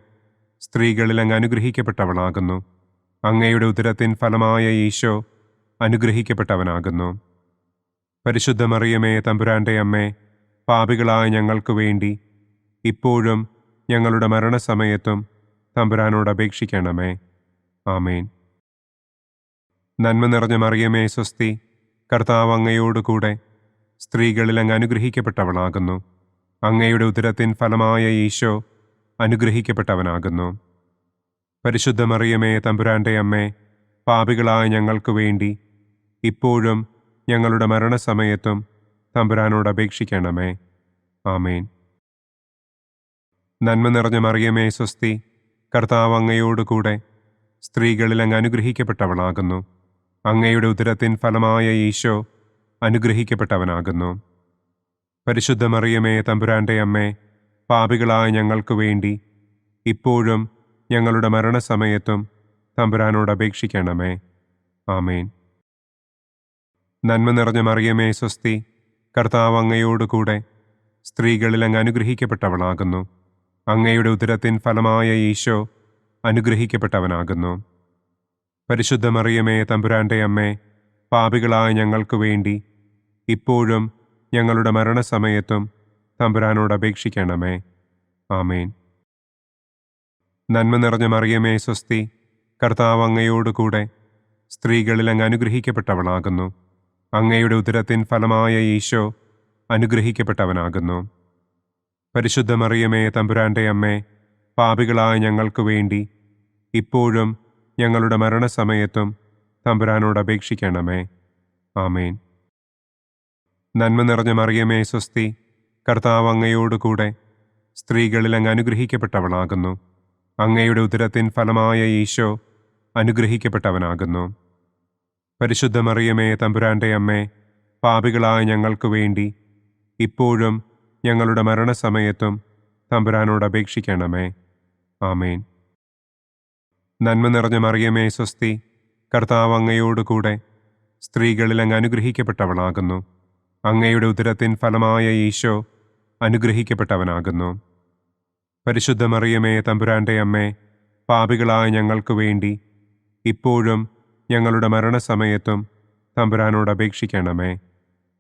സ്ത്രീകളിൽ അങ്ങ് അനുഗ്രഹിക്കപ്പെട്ടവളാകുന്നു. അങ്ങയുടെ ഉദരത്തിൻ ഫലമായ ഈശോ അനുഗ്രഹിക്കപ്പെട്ടവനാകുന്നു. പരിശുദ്ധ മറിയമേ തമ്പുരാൻ്റെ അമ്മേ, പാപികളായ ഞങ്ങൾക്ക് വേണ്ടി ഇപ്പോഴും ഞങ്ങളുടെ മരണസമയത്തും തമ്പുരാനോട് അപേക്ഷിക്കണമേ. ആമേൻ. നന്മ നിറഞ്ഞ മറിയമേ സ്വസ്തി, കർത്താവ് അങ്ങയോടുകൂടെ സ്ത്രീകളിൽ അങ്ങ് അനുഗ്രഹിക്കപ്പെട്ടവളാകുന്നു. അങ്ങയുടെ ഉദരത്തിൻ ഫലമായ ഈശോ അനുഗ്രഹിക്കപ്പെട്ടവനാകുന്നു. പരിശുദ്ധ മറിയമേ തമ്പുരാൻ്റെ അമ്മേ, പാപികളായ ഞങ്ങൾക്ക് വേണ്ടി ഇപ്പോഴും ഞങ്ങളുടെ മരണസമയത്തും തമ്പുരാനോട് അപേക്ഷിക്കണമേ. ആമേൻ. നന്മ നിറഞ്ഞ മറിയമേ സ്വസ്തി, കർത്താവ് അങ്ങയോടുകൂടെ സ്ത്രീകളിൽ അങ്ങ് അനുഗ്രഹിക്കപ്പെട്ടവളാകുന്നു. അങ്ങയുടെ ഉദരത്തിൻ ഫലമായ ഈശോ അനുഗ്രഹിക്കപ്പെട്ടവനാകുന്നു. പരിശുദ്ധ മറിയമേ തമ്പുരാൻ്റെ അമ്മേ, പാപികളായ ഞങ്ങൾക്ക് വേണ്ടി ഇപ്പോഴും ഞങ്ങളുടെ മരണസമയത്തും തമ്പുരാനോട് അപേക്ഷിക്കണമേ. ആമേൻ. നന്മ നിറഞ്ഞ മറിയമേ സ്വസ്തി, കർത്താവ് അങ്ങയോടുകൂടെ സ്ത്രീകളിൽ അങ്ങ് അനുഗ്രഹിക്കപ്പെട്ടവളാകുന്നു. അങ്ങയുടെ ഉദരത്തിൻ ഫലമായ ഈശോ അനുഗ്രഹിക്കപ്പെട്ടവനാകുന്നു. പരിശുദ്ധ മറിയമേ തമ്പുരാൻ്റെ അമ്മേ, പാപികളായ ഞങ്ങൾക്ക് വേണ്ടി ഇപ്പോഴും ഞങ്ങളുടെ മരണസമയത്തും തമ്പുരാനോട് അപേക്ഷിക്കണമേ. ആമേൻ. നന്മ നിറഞ്ഞ മറിയമേ സ്വസ്തി, കർത്താവ് അങ്ങയോടുകൂടെ സ്ത്രീകളിൽ അങ്ങ് അനുഗ്രഹിക്കപ്പെട്ടവളാകുന്നു. അങ്ങയുടെ ഉദരത്തിൻ ഫലമായ ഈശോ അനുഗ്രഹിക്കപ്പെട്ടവനാകുന്നു. പരിശുദ്ധ മറിയമേ തമ്പുരാൻ്റെ അമ്മേ, പാപികളായ ഞങ്ങൾക്ക് വേണ്ടി ഇപ്പോഴും ഞങ്ങളുടെ മരണസമയത്തും തമ്പുരാനോട് അപേക്ഷിക്കണമേ. ആമേൻ. നന്മ നിറഞ്ഞ മറിയമേ സ്വസ്തി, കർത്താവ് അങ്ങയോടുകൂടെ സ്ത്രീകളിൽ അങ്ങ് അനുഗ്രഹിക്കപ്പെട്ടവളാകുന്നു. അങ്ങയുടെ ഉദരത്തിൻ ഫലമായ ഈശോ അനുഗ്രഹിക്കപ്പെട്ടവനാകുന്നു. പരിശുദ്ധ മറിയമേ തമ്പുരാൻ്റെ അമ്മേ, പാപികളായ ഞങ്ങൾക്ക് വേണ്ടി ഇപ്പോഴും ഞങ്ങളുടെ മരണസമയത്തും തമ്പുരാനോട് അപേക്ഷിക്കണമേ. ആമേൻ. നന്മ നിറഞ്ഞ മറിയമേ സ്വസ്തി, കർത്താവ് അങ്ങയോടുകൂടെ സ്ത്രീകളിൽ അങ്ങ് അനുഗ്രഹിക്കപ്പെട്ടവളാകുന്നു. അങ്ങയുടെ ഉദരത്തിൻ ഫലമായ ഈശോ അനുഗ്രഹിക്കപ്പെട്ടവനാകുന്നു. പരിശുദ്ധ മറിയമേ തമ്പുരാൻ്റെ അമ്മേ, പാപികളായ ഞങ്ങൾക്ക് വേണ്ടി ഇപ്പോഴും ഞങ്ങളുടെ മരണസമയത്തും തമ്പുരാനോട് അപേക്ഷിക്കണമേ.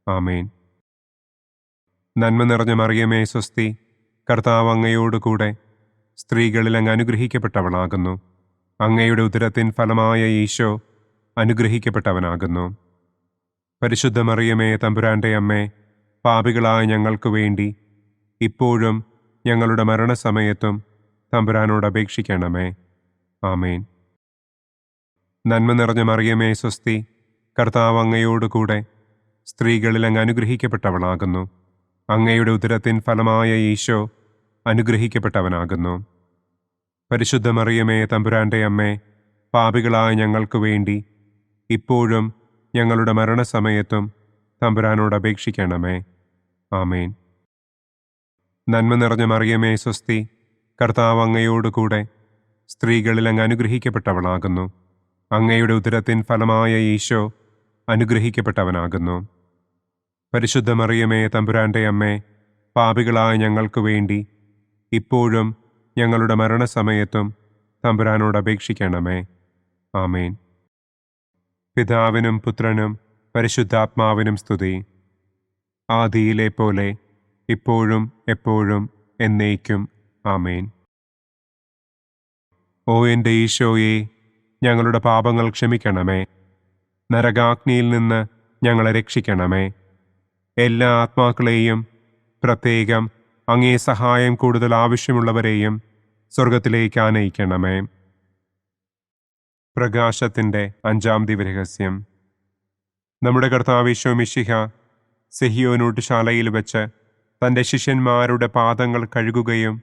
ആമേൻ. നന്മ നിറഞ്ഞ മറിയമേ സ്വസ്തി, കർത്താവ് അങ്ങയോടുകൂടെ സ്ത്രീകളിൽ അങ്ങ് അനുഗ്രഹിക്കപ്പെട്ടവളാകുന്നു. അങ്ങയുടെ ഉദരത്തിൻ ഫലമായ ഈശോ അനുഗ്രഹിക്കപ്പെട്ടവനാകുന്നു. പരിശുദ്ധ മറിയമേ തമ്പുരാൻ്റെ അമ്മേ, പാപികളായ ഞങ്ങൾക്ക് വേണ്ടി ഇപ്പോഴും ഞങ്ങളുടെ മരണസമയത്തും തമ്പുരാനോട് അപേക്ഷിക്കണമേ. ആമേൻ. നന്മ നിറഞ്ഞ മറിയമേ സ്വസ്തി, കർത്താവ് അങ്ങയോടുകൂടെ സ്ത്രീകളിൽ അങ്ങ് അനുഗ്രഹിക്കപ്പെട്ടവളാകുന്നു. അങ്ങയുടെ ഉദരത്തിൻ ഫലമായ ഈശോ അനുഗ്രഹിക്കപ്പെട്ടവനാകുന്നു. പരിശുദ്ധ മറിയമേ തമ്പുരാൻ്റെ അമ്മേ, പാപികളായ ഞങ്ങൾക്ക് വേണ്ടി ഇപ്പോഴും ഞങ്ങളുടെ മരണസമയത്തും തമ്പുരാനോട് അപേക്ഷിക്കണമേ. ആമേൻ. നന്മ നിറഞ്ഞ മറിയമേ സ്വസ്തി, കർത്താവ് അങ്ങയോടുകൂടെ സ്ത്രീകളിൽ അങ്ങ് അനുഗ്രഹിക്കപ്പെട്ടവളാകുന്നു. അങ്ങയുടെ ഉദരത്തിൻ ഫലമായ ഈശോ അനുഗ്രഹിക്കപ്പെട്ടവനാകുന്നു. പരിശുദ്ധ മറിയമേ, തമ്പുരാന്റെ അമ്മേ, പാപികളായ ഞങ്ങൾക്ക് വേണ്ടി ഇപ്പോഴും ഞങ്ങളുടെ മരണസമയത്തും തമ്പുരാനോട് അപേക്ഷിക്കണമേ. ആമേൻ. പിതാവിനും പുത്രനും പരിശുദ്ധാത്മാവിനും സ്തുതി. ആദിയിലെ പോലെ ഇപ്പോഴും എപ്പോഴും എന്നേക്കും. ആമേൻ. ഓ എൻ്റെ ഈശോയെ, ഞങ്ങളുടെ പാപങ്ങൾ ക്ഷമിക്കണമേ. നരകാഗ്നിയിൽ നിന്ന് ഞങ്ങളെ രക്ഷിക്കണമേ. എല്ലാ ആത്മാക്കളെയും, പ്രത്യേകം അങ്ങേ സഹായം കൂടുതൽ ആവശ്യമുള്ളവരെയും സ്വർഗത്തിലേക്ക് ആനയിക്കണമേ. പ്രകാശത്തിൻ്റെ 5-ാം ദിവ്യരഹസ്യം. നമ്മുടെ കർത്താവ് ഈശോ മിശിഹ സെഹിയോനൂട്ടുശാലയിൽ വെച്ച് തൻ്റെ ശിഷ്യന്മാരുടെ പാദങ്ങൾ കഴുകുകയും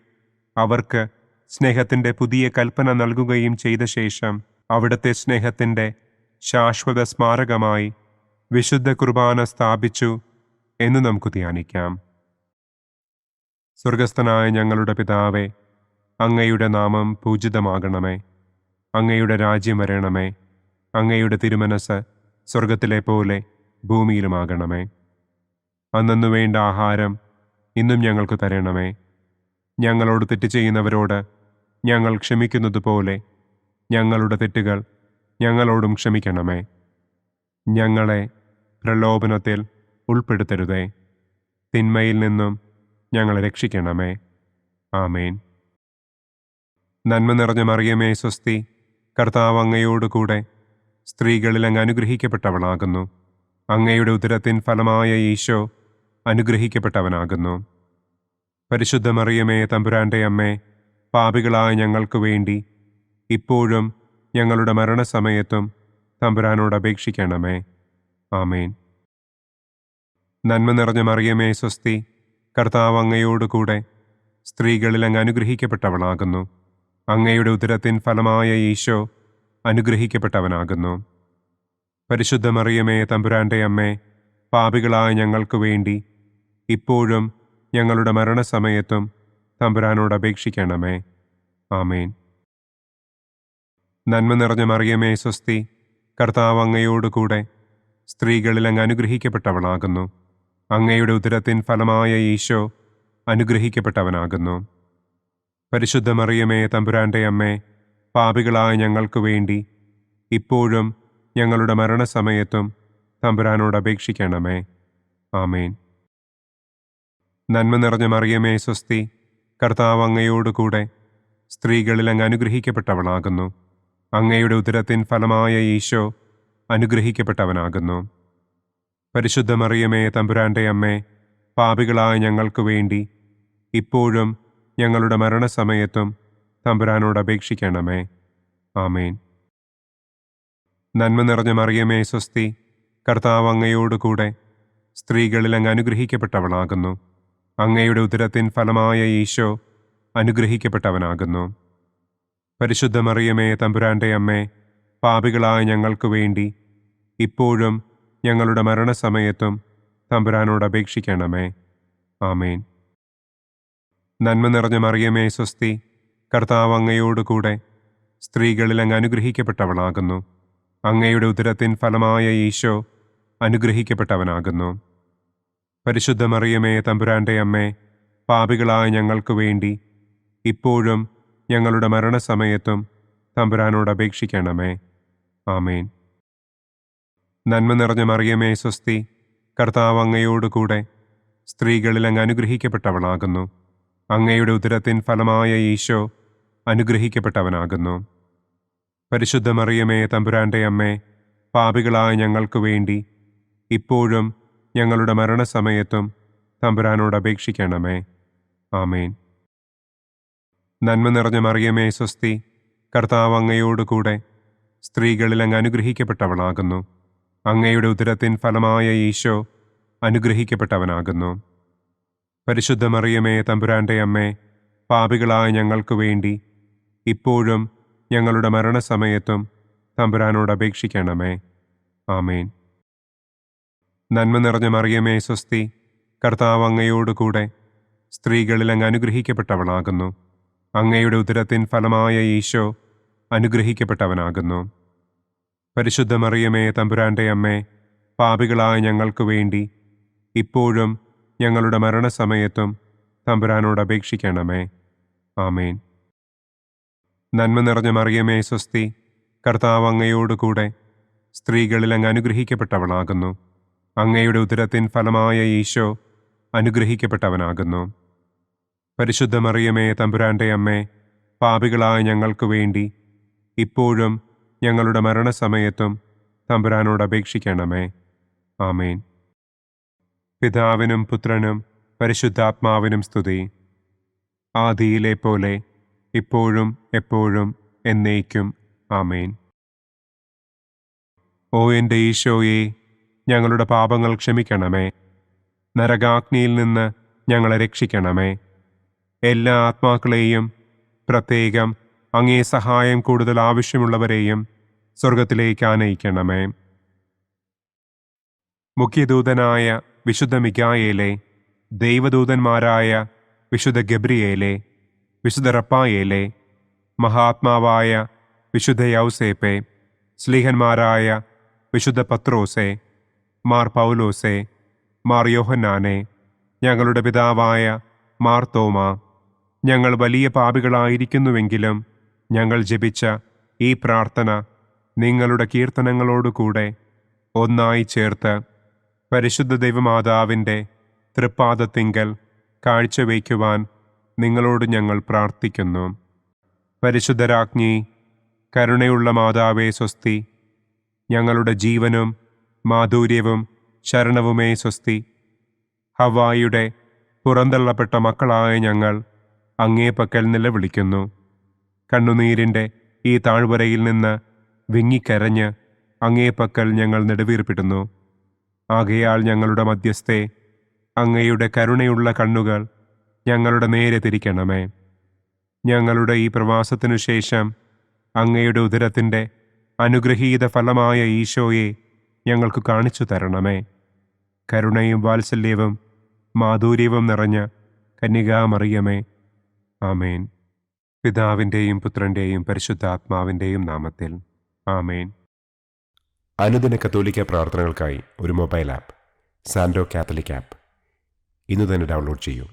അവർക്ക് സ്നേഹത്തിൻ്റെ പുതിയ കൽപ്പന നൽകുകയും ചെയ്ത ശേഷം അവിടുത്തെ സ്നേഹത്തിൻ്റെ ശാശ്വത സ്മാരകമായി വിശുദ്ധ കുർബാന സ്ഥാപിച്ചു എന്ന് നമുക്ക് ധ്യാനിക്കാം. സ്വർഗസ്ഥനായ ഞങ്ങളുടെ പിതാവേ, അങ്ങയുടെ നാമം പൂജിതമാകണമേ. അങ്ങയുടെ രാജ്യം വരണമേ. അങ്ങയുടെ തിരുമനസ് സ്വർഗത്തിലെ പോലെ ഭൂമിയിലുമാകണമേ. അന്നന്നു വേണ്ട ആഹാരം ഇന്നും ഞങ്ങൾക്ക് തരണമേ. ഞങ്ങളോട് തെറ്റ് ചെയ്യുന്നവരോട് ഞങ്ങൾ ക്ഷമിക്കുന്നത് പോലെ ഞങ്ങളുടെ തെറ്റുകൾ ഞങ്ങളോടും ക്ഷമിക്കണമേ. ഞങ്ങളെ പ്രലോഭനത്തിൽ ഉൾപ്പെടുത്തരുതേ. തിന്മയിൽ നിന്നും ഞങ്ങളെ രക്ഷിക്കണമേ. ആമേൻ. നന്മ നിറഞ്ഞ മറിയമേ, സ്വസ്തി. കർത്താവ് അങ്ങയോടുകൂടെ സ്ത്രീകളിൽ അങ്ങ് അനുഗ്രഹിക്കപ്പെട്ടവളാകുന്നു. അങ്ങയുടെ ഉദരത്തിൻ ഫലമായ ഈശോ അനുഗ്രഹിക്കപ്പെട്ടവനാകുന്നു. പരിശുദ്ധ മറിയമേ, തമ്പുരാന്റെ അമ്മേ, പാപികളായ ഞങ്ങൾക്ക് വേണ്ടി ഇപ്പോഴും ഞങ്ങളുടെ മരണസമയത്തും തമ്പുരാനോട് അപേക്ഷിക്കണമേ. ആമേൻ. നന്മ നിറഞ്ഞ മറിയമേ, സ്വസ്തി. കർത്താവ് അങ്ങയോടുകൂടെ സ്ത്രീകളിൽ അങ്ങ് അനുഗ്രഹിക്കപ്പെട്ടവളാകുന്നു. അങ്ങയുടെ ഉദരത്തിൻ ഫലമായ ഈശോ അനുഗ്രഹിക്കപ്പെട്ടവനാകുന്നു. പരിശുദ്ധ മറിയമേ, തമ്പുരാന്റെ അമ്മേ, പാപികളായ ഞങ്ങൾക്ക് വേണ്ടി ഇപ്പോഴും ഞങ്ങളുടെ മരണസമയത്തും തമ്പുരാനോട് അപേക്ഷിക്കണമേ. ആമേൻ. നന്മ നിറഞ്ഞ മറിയമേ, സ്വസ്തി. കർത്താവ് അങ്ങയോടുകൂടെ സ്ത്രീകളിൽ അങ്ങ് അനുഗ്രഹിക്കപ്പെട്ടവളാകുന്നു. അങ്ങയുടെ ഉദരത്തിൻ ഫലമായ ഈശോ അനുഗ്രഹിക്കപ്പെട്ടവനാകുന്നു. പരിശുദ്ധ മറിയമേ, തമ്പുരാന്റെ അമ്മേ, പാപികളായ ഞങ്ങൾക്ക് വേണ്ടി ഇപ്പോഴും ഞങ്ങളുടെ മരണസമയത്തും തമ്പുരാനോട് അപേക്ഷിക്കണമേ. ആമേൻ. നന്മ നിറഞ്ഞ മറിയമേ, സ്വസ്തി. കർത്താവ് അങ്ങയോടുകൂടെ സ്ത്രീകളിൽ അങ്ങ് അനുഗ്രഹിക്കപ്പെട്ടവളാകുന്നു. അങ്ങയുടെ ഉദരത്തിൻ ഫലമായ ഈശോ അനുഗ്രഹിക്കപ്പെട്ടവനാകുന്നു. പരിശുദ്ധ മറിയമേ, തമ്പുരാന്റെ അമ്മേ, പാപികളായ ഞങ്ങൾക്ക് വേണ്ടി ഇപ്പോഴും ഞങ്ങളുടെ മരണസമയത്തും തമ്പുരാനോട് അപേക്ഷിക്കണമേ. ആമേൻ. നന്മ നിറഞ്ഞ മറിയമേ, സ്വസ്തി. കർത്താവ് അങ്ങയോടുകൂടെ സ്ത്രീകളിൽ അങ്ങ് അനുഗ്രഹിക്കപ്പെട്ടവളാകുന്നു. അങ്ങയുടെ ഉദരത്തിൻ ഫലമായ ഈശോ അനുഗ്രഹിക്കപ്പെട്ടവനാകുന്നു. പരിശുദ്ധ മറിയമേ, തമ്പുരാന്റെ അമ്മേ, പാപികളായ ഞങ്ങൾക്ക് വേണ്ടി ഇപ്പോഴും ഞങ്ങളുടെ മരണസമയത്തും തമ്പുരാനോട് അപേക്ഷിക്കണമേ. ആമേൻ. നന്മ നിറഞ്ഞ മറിയമേ, സ്വസ്തി. കർത്താവ് അങ്ങയോടുകൂടെ സ്ത്രീകളിൽ അങ്ങ് അനുഗ്രഹിക്കപ്പെട്ടവളാകുന്നു. അങ്ങയുടെ ഉദരത്തിൻ ഫലമായ ഈശോ അനുഗ്രഹിക്കപ്പെട്ടവനാകുന്നു. പരിശുദ്ധ മറിയമേ, തമ്പുരാന്റെ അമ്മേ, പാപികളായ ഞങ്ങൾക്ക് വേണ്ടി ഇപ്പോഴും ഞങ്ങളുടെ മരണസമയത്തും തമ്പുരാനോട് അപേക്ഷിക്കണമേ. ആമേൻ. നന്മ നിറഞ്ഞ മറിയമേ, സ്വസ്തി. കർത്താവ് അങ്ങയോടുകൂടെ സ്ത്രീകളിൽ അങ്ങ് അനുഗ്രഹിക്കപ്പെട്ടവളാകുന്നു. അങ്ങയുടെ ഉദരത്തിൻ ഫലമായ ഈശോ അനുഗ്രഹിക്കപ്പെട്ടവനാകുന്നു. പരിശുദ്ധ മറിയമേ, തമ്പുരാന്റെ അമ്മേ, പാപികളായ ഞങ്ങൾക്ക് വേണ്ടി ഇപ്പോഴും ഞങ്ങളുടെ മരണസമയത്തും തമ്പുരാനോട് അപേക്ഷിക്കണമേ. ആമേൻ. നന്മ നിറഞ്ഞ മറിയമേ, സ്വസ്തി. കർത്താവ് അങ്ങയോടുകൂടെ സ്ത്രീകളിൽ അങ്ങ് അനുഗ്രഹിക്കപ്പെട്ടവളാകുന്നു. അങ്ങയുടെ ഉദരത്തിൻ ഫലമായ ഈശോ അനുഗ്രഹിക്കപ്പെട്ടവനാകുന്നു. പരിശുദ്ധ മറിയമേ, തമ്പുരാന്റെ അമ്മേ, പാപികളായ ഞങ്ങൾക്ക് വേണ്ടി ഇപ്പോഴും ഞങ്ങളുടെ മരണസമയത്തും തമ്പുരാനോട് അപേക്ഷിക്കണമേ. ആമേൻ. നന്മ നിറഞ്ഞ മറിയമേ, സ്വസ്തി. കർത്താവ് അങ്ങയോടുകൂടെ സ്ത്രീകളിൽ അങ്ങ് അനുഗ്രഹിക്കപ്പെട്ടവളാകുന്നു. അങ്ങയുടെ ഉദരത്തിൻ ഫലമായ ഈശോ അനുഗ്രഹിക്കപ്പെട്ടവനാകുന്നു. പരിശുദ്ധ മറിയമേ, തമ്പുരാന്റെ അമ്മേ, പാപികളായ ഞങ്ങൾക്ക് വേണ്ടി ഇപ്പോഴും ഞങ്ങളുടെ മരണസമയത്തും തമ്പുരാനോട് അപേക്ഷിക്കണമേ. ആമേൻ. നന്മ നിറഞ്ഞ മറിയമേ സ്വസ്തി, കർത്താവ് അങ്ങയോടുകൂടെ സ്ത്രീകളിൽ അങ്ങ് അനുഗ്രഹിക്കപ്പെട്ടവളാകുന്നു. അങ്ങയുടെ ഉദരത്തിൻ ഫലമായ ഈശോ അനുഗ്രഹിക്കപ്പെട്ടവനാകുന്നു. പരിശുദ്ധ മറിയമേ തമ്പുരാൻ്റെ അമ്മേ, പാപികളായ ഞങ്ങൾക്ക് വേണ്ടി ഇപ്പോഴും ഞങ്ങളുടെ മരണസമയത്തും തമ്പുരാനോട് അപേക്ഷിക്കണമേ. ആമേൻ. പിതാവിനും പുത്രനും പരിശുദ്ധാത്മാവിനും സ്തുതി. ആദിയിലെ പോലെ ഇപ്പോഴും എപ്പോഴും എന്നേക്കും. ആമേൻ. ഓ എൻ്റെ ഈശോയെ, ഞങ്ങളുടെ പാപങ്ങൾ ക്ഷമിക്കണമേ. നരകാഗ്നിയിൽ നിന്ന് ഞങ്ങളെ രക്ഷിക്കണമേ. എല്ലാ ആത്മാക്കളെയും, പ്രത്യേകം അങ്ങേ സഹായം കൂടുതൽ ആവശ്യമുള്ളവരെയും സ്വർഗത്തിലേക്ക് ആനയിക്കണമേ. മുഖ്യദൂതനായ വിശുദ്ധ മിഖായേലേ, ദൈവദൂതന്മാരായ വിശുദ്ധ ഗബ്രിയേലേ, വിശുദ്ധ റപ്പായേലേ, മഹാത്മാവായ വിശുദ്ധ യൗസേപ്പേ, സ്ലീഹന്മാരായ വിശുദ്ധ പത്രോസേ, മാർ പൗലോസേ, മാർ യോഹന്നാനെ, ഞങ്ങളുടെ പിതാവായ മാർ തോമാ, ഞങ്ങൾ വലിയ പാപികളായിരിക്കുന്നുവെങ്കിലും ഞങ്ങൾ ജപിച്ച ഈ പ്രാർത്ഥന നിങ്ങളുടെ കീർത്തനങ്ങളോടുകൂടെ ഒന്നായി ചേർത്ത് പരിശുദ്ധ ദൈവമാതാവിൻ്റെ തൃപ്പാദത്തിങ്കൽ കാഴ്ചവയ്ക്കുവാൻ നിങ്ങളോട് ഞങ്ങൾ പ്രാർത്ഥിക്കുന്നു. പരിശുദ്ധരാജ്ഞി, കരുണയുള്ള മാതാവേ സ്വസ്തി, ഞങ്ങളുടെ ജീവനും മാധുര്യവും ശരണവുമേ സ്വസ്തി. ഹവ്വായുടെ പുറന്തള്ളപ്പെട്ട മക്കളായ ഞങ്ങൾ അങ്ങേപ്പക്കൽ നിലവിളിക്കുന്നു. കണ്ണുനീരിൻ്റെ ഈ താഴ്വരയിൽ നിന്ന് വിങ്ങിക്കരഞ്ഞ് അങ്ങേപ്പക്കൽ ഞങ്ങൾ നെടുവീർപ്പിടുന്നു. ആകയാൽ ഞങ്ങളുടെ മധ്യസ്ഥേ, അങ്ങയുടെ കരുണയുള്ള കണ്ണുകൾ ഞങ്ങളുടെ നേരെ തിരിക്കണമേ. ഞങ്ങളുടെ ഈ പ്രവാസത്തിനു ശേഷം അങ്ങയുടെ ഉദരത്തിൻ്റെ അനുഗ്രഹീത ഫലമായ ഈശോയെ ഞങ്ങൾക്ക് കാണിച്ചു തരണമേ. കരുണയും വാത്സല്യവും മാധുര്യവും നിറഞ്ഞ കന്യകാമറിയമേ. ആമേൻ. പിതാവിൻ്റെയും പുത്രൻ്റെയും പരിശുദ്ധാത്മാവിൻ്റെയും നാമത്തിൽ. ആമേൻ. അനുദിന കത്തോലിക്ക പ്രാർത്ഥനകൾക്കായി ഒരു മൊബൈൽ ആപ്പ്, സാൻഡോ കാത്തലിക് ആപ്പ്, ഇന്ന് തന്നെ ഡൗൺലോഡ് ചെയ്യൂ.